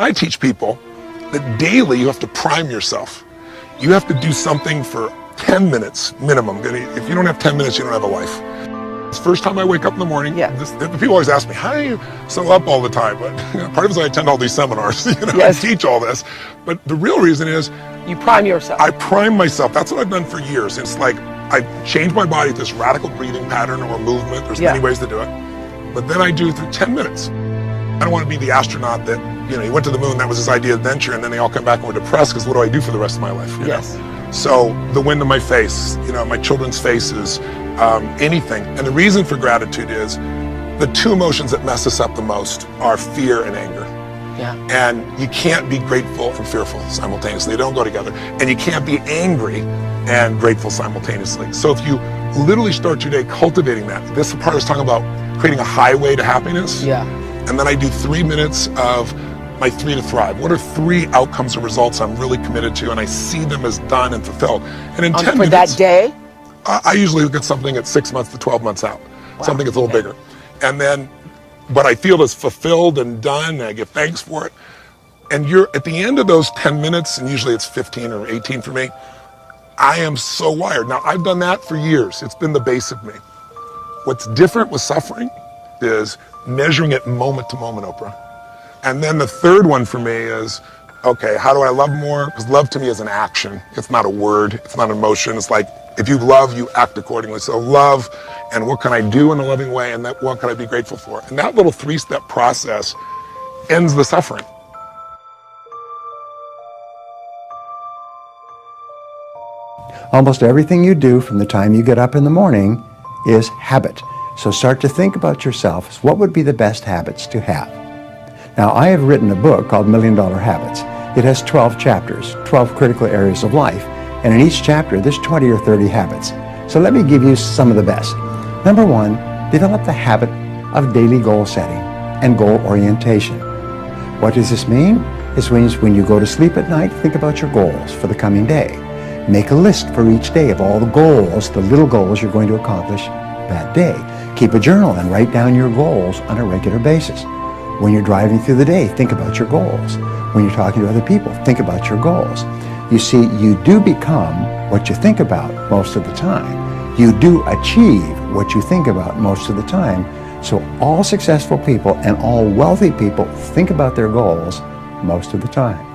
I teach people that daily you have to prime yourself. You have to do something for 10 minutes minimum. If you don't have 10 minutes, you don't have a life. It's the first time I wake up in the morning. Yeah. The people always ask me, how do you still up all the time? But part of it is I attend all these seminars, Yes. I teach all this. But the real reason is You prime yourself. I prime myself. That's what I've done for years. It's like I changed my body to this radical breathing pattern or movement. There's many ways to do it. But then I do through 10 minutes. I don't want to be the astronaut that, he went to the moon, that was his idea of adventure, and then they all come back and were depressed because what do I do for the rest of my life? Yes. So the wind in my face, my children's faces, anything. And the reason for gratitude is the two emotions that mess us up the most are fear and anger. Yeah. And you can't be grateful and fearful simultaneously. They don't go together. And you can't be angry and grateful simultaneously. So if you literally start your day cultivating that, this is the part I was talking about, creating a highway to happiness. Yeah. And then I do 3 minutes of my 3 to thrive. What are 3 outcomes or results I'm really committed to, and I see them as done and fulfilled. And in 10 for minutes, that day? I usually look at something at 6 months to 12 months out. Wow. Something that's a little bigger. And then what I feel is fulfilled and done, and I give thanks for it. And you're at the end of those 10 minutes, and usually it's 15 or 18 for me, I am so wired. Now, I've done that for years. It's been the base of me. What's different with suffering is measuring it moment to moment, Oprah. And then the third one for me is, okay, how do I love more? Because love to me is an action. It's not a word. It's not an emotion. It's like, if you love, you act accordingly. So love, and what can I do in a loving way, and what can I be grateful for? And that little 3-step process ends the suffering. Almost everything you do from the time you get up in the morning is habit. So start to think about yourself as what would be the best habits to have. Now, I have written a book called $1 Million Habits. It has 12 chapters, 12 critical areas of life, and in each chapter there's 20 or 30 habits. So let me give you some of the best. Number 1, develop the habit of daily goal setting and goal orientation. What does this mean? This means when you go to sleep at night, think about your goals for the coming day. Make a list for each day of all the goals, the little goals you're going to accomplish that day. Keep a journal and write down your goals on a regular basis. When you're driving through the day, think about your goals. When you're talking to other people, think about your goals. You see, you do become what you think about most of the time. You do achieve what you think about most of the time. So all successful people and all wealthy people think about their goals most of the time.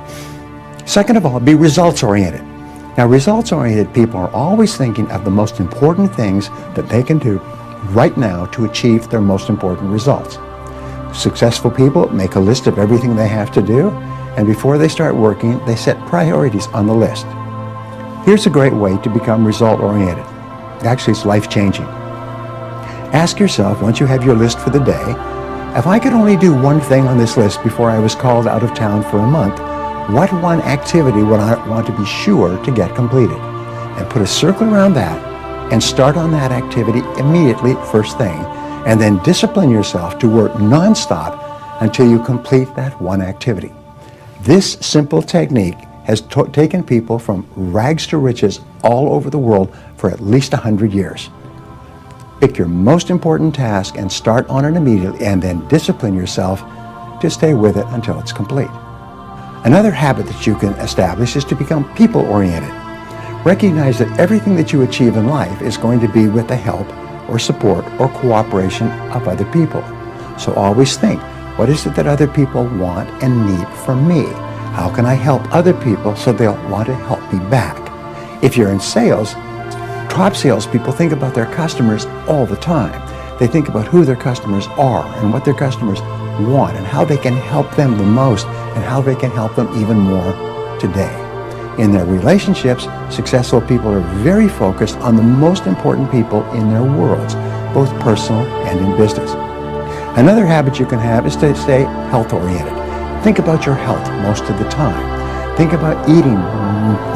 Second of all, be results-oriented. Now, results-oriented people are always thinking of the most important things that they can do right now to achieve their most important results. Successful people make a list of everything they have to do, and before they start working, they set priorities on the list. Here's a great way to become result-oriented. Actually, it's life-changing. Ask yourself, once you have your list for the day, if I could only do one thing on this list before I was called out of town for a month, what one activity would I want to be sure to get completed? And put a circle around that and start on that activity immediately, first thing, and then discipline yourself to work nonstop until you complete that one activity. This simple technique has taken people from rags to riches all over the world for at least 100 years. Pick your most important task and start on it immediately, and then discipline yourself to stay with it until it's complete. Another habit that you can establish is to become people-oriented. Recognize that everything that you achieve in life is going to be with the help or support or cooperation of other people. So always think, what is it that other people want and need from me? How can I help other people so they'll want to help me back? If you're in sales, top salespeople think about their customers all the time. They think about who their customers are and what their customers want and how they can help them the most and how they can help them even more today. In their relationships, successful people are very focused on the most important people in their worlds, both personal and in business. Another habit you can have is to stay health-oriented. Think about your health most of the time. Think about eating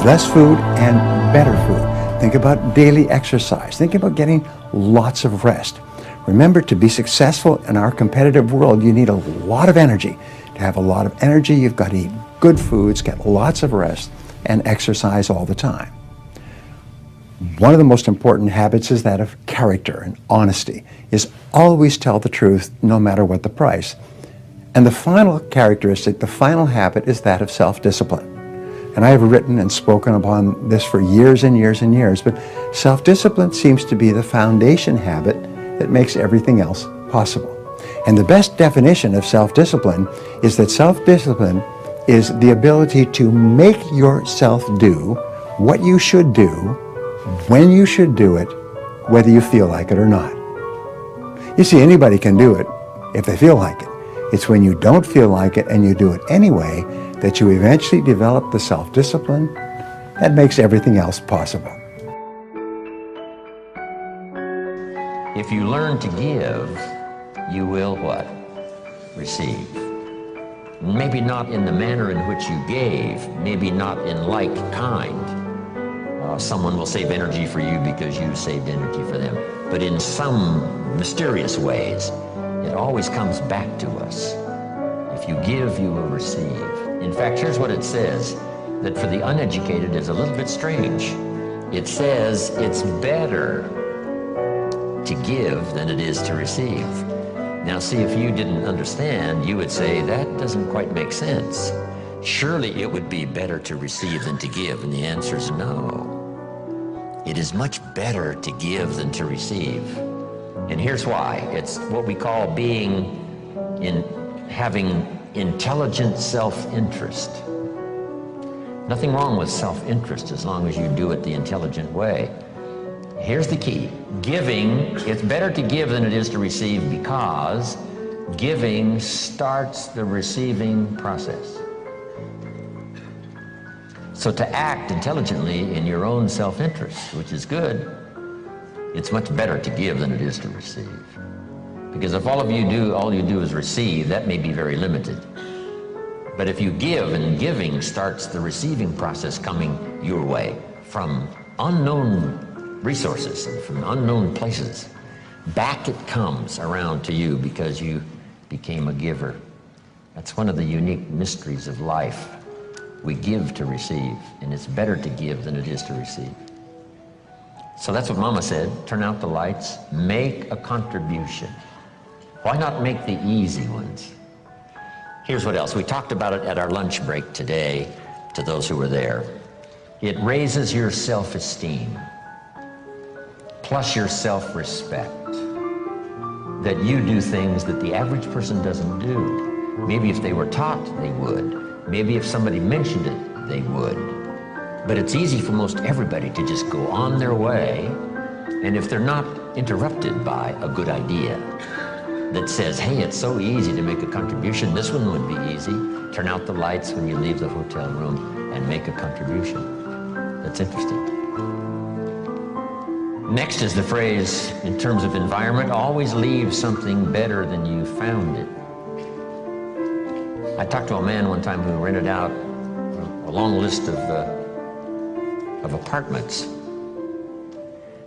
less food and better food. Think about daily exercise. Think about getting lots of rest. Remember, to be successful in our competitive world, you need a lot of energy. To have a lot of energy, you've got to eat good foods, get lots of rest, and exercise all the time. One of the most important habits is that of character and honesty, is always tell the truth no matter what the price. And the final characteristic, the final habit, is that of self-discipline. And I have written and spoken upon this for years and years and years, but self-discipline seems to be the foundation habit that makes everything else possible. And the best definition of self-discipline is that self-discipline is the ability to make yourself do what you should do, when you should do it, whether you feel like it or not. You see, anybody can do it if they feel like it. It's when you don't feel like it and you do it anyway that you eventually develop the self-discipline that makes everything else possible. If you learn to give, you will what? Receive. Maybe not in the manner in which you gave, maybe not in like kind. Someone will save energy for you because you saved energy for them. But in some mysterious ways, it always comes back to us. If you give, you will receive. In fact, here's what it says, that for the uneducated is a little bit strange. It says it's better to give than it is to receive. Now see, if you didn't understand, you would say, that doesn't quite make sense. Surely it would be better to receive than to give, and the answer is no. It is much better to give than to receive. And here's why. It's what we call having intelligent self-interest. Nothing wrong with self-interest as long as you do it the intelligent way. Here's the key. Giving, it's better to give than it is to receive because giving starts the receiving process. So to act intelligently in your own self-interest, which is good, it's much better to give than it is to receive. Because if all you do is receive, that may be very limited. But if you give, and giving starts the receiving process coming your way from unknown resources and from unknown places, back it comes around to you because you became a giver. That's one of the unique mysteries of life. We give to receive, and it's better to give than it is to receive. So that's what Mama said, turn out the lights, make a contribution. Why not make the easy ones? Here's what else. We talked about it at our lunch break today to those who were there. It raises your self-esteem, plus your self-respect, that you do things that the average person doesn't do. Maybe if they were taught, they would. Maybe if somebody mentioned it, they would. But it's easy for most everybody to just go on their way, and if they're not interrupted by a good idea that says, hey, it's so easy to make a contribution, this one would be easy. Turn out the lights when you leave the hotel room and make a contribution. That's interesting. Next is the phrase, in terms of environment, always leave something better than you found it. I talked to a man one time who rented out a long list of apartments.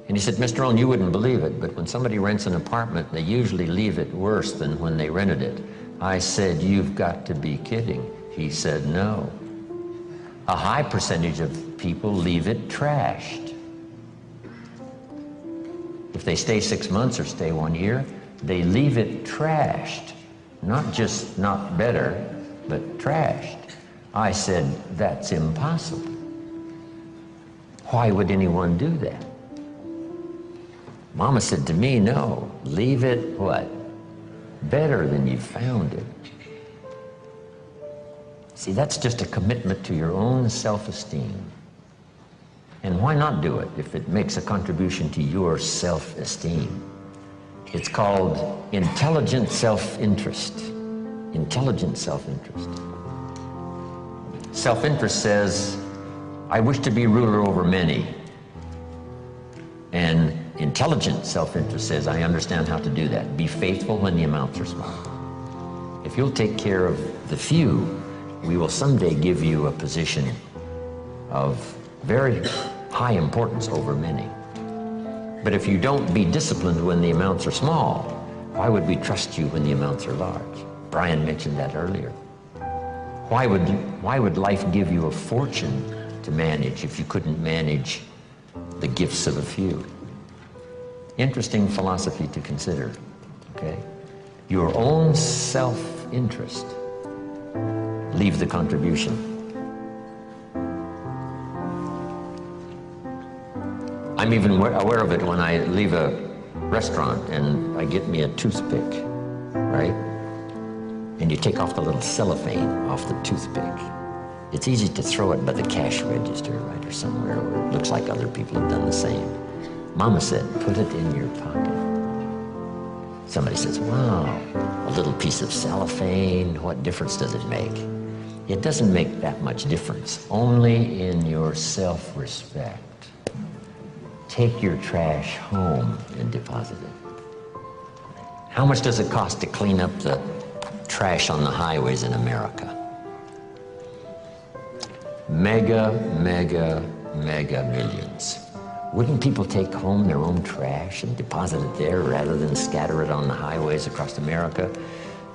And he said, Mr. Rohn, you wouldn't believe it, but when somebody rents an apartment, they usually leave it worse than when they rented it. I said, you've got to be kidding. He said, no. A high percentage of people leave it trashed. If they stay 6 months or stay 1 year, they leave it trashed. Not just not better, but trashed. I said, that's impossible. Why would anyone do that? Mama said to me, no, leave it what? Better than you found it. See, that's just a commitment to your own self-esteem. And why not do it if it makes a contribution to your self-esteem? It's called intelligent self-interest. Intelligent self-interest. Self-interest says, I wish to be ruler over many. And intelligent self-interest says, I understand how to do that. Be faithful when the amounts are small. If you'll take care of the few, we will someday give you a position of very high importance over many. But if you don't be disciplined when the amounts are small, why would we trust you when the amounts are large? Brian mentioned that earlier. Why would life give you a fortune to manage if you couldn't manage the gifts of a few? Interesting philosophy to consider, okay? Your own self self-interest. Leave the contribution. I'm even aware of it when I leave a restaurant and I get me a toothpick, right? And you take off the little cellophane off the toothpick. It's easy to throw it by the cash register, right, or somewhere where it looks like other people have done the same. Mama said, put it in your pocket. Somebody says, wow, a little piece of cellophane, what difference does it make? It doesn't make that much difference, only in your self-respect. Take your trash home and deposit it. How much does it cost to clean up the trash on the highways in America? Mega millions. Wouldn't people take home their own trash and deposit it there rather than scatter it on the highways across America?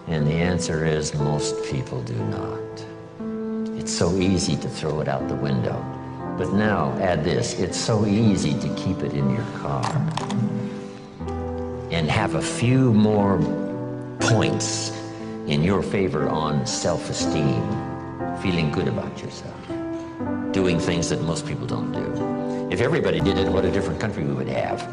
And the answer is most people do not. It's so easy to throw it out the window. But now add this, it's so easy to keep it in your car and have a few more points in your favor on self-esteem, feeling good about yourself, doing things that most people don't do. If everybody did it, what a different country we would have.